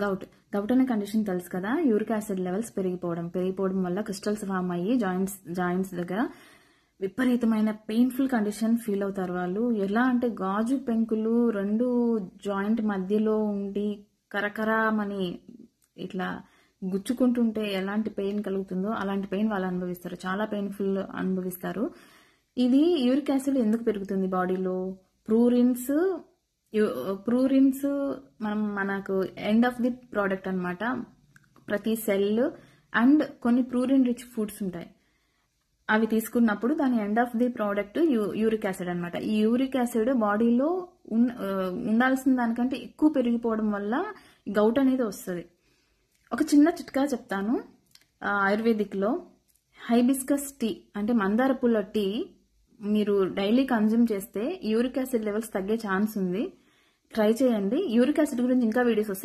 Govt govt అనే condition తెలుసు కదా, యూరిక్ యాసిడ్ లెవెల్స్ పెరిగిపోవడం వల్ల క్రిస్టల్స్ ఫామ్ అయ్యి జాయింట్స్ దగ్గర విపరీతమైన పెయిన్ఫుల్ కండిషన్ ఫీల్ అవుతారు వాళ్ళు. ఎలా అంటే గాజు పెంకులు రెండు జాయింట్ మధ్యలో ఉండి కరకరామని ఇట్లా గుచ్చుకుంటుంటే ఎలాంటి పెయిన్ కలుగుతుందో అలాంటి పెయిన్ వాళ్ళు అనుభవిస్తారు, చాలా పెయిన్ఫుల్ అనుభవిస్తారు. ఇది యూరిక్ యాసిడ్ ఎందుకు పెరుగుతుంది బాడీలో? ప్రూరిన్స్ మనకు ఎండ్ ఆఫ్ ది ప్రోడక్ట్ అన్నమాట. ప్రతి సెల్ అండ్ కొన్ని ప్రూరిన్ రిచ్ ఫుడ్స్ ఉంటాయి, అవి తీసుకున్నప్పుడు దాని end of the product uric acid అన్నమాట. ఈ యూరిక్ యాసిడ్ బాడీలో ఉండాల్సిన దానికంటే ఎక్కువ పెరిగిపోవడం వల్ల గౌట్ అనేది వస్తుంది. ఒక చిన్న చిట్కా చెప్తాను. ఆయుర్వేదిక్ లో హైబిస్కస్ టీ అంటే మందార పూల టీ మీరు డైలీ కన్జ్యూమ్ చేస్తే యూరిక్ యాసిడ్ లెవెల్స్ తగ్గే ఛాన్స్ ఉంది. ట్రై చేయండి. యూరిక్ యాసిడ్ గురించి ఇంకా వీడియోస్ వస్తాయి.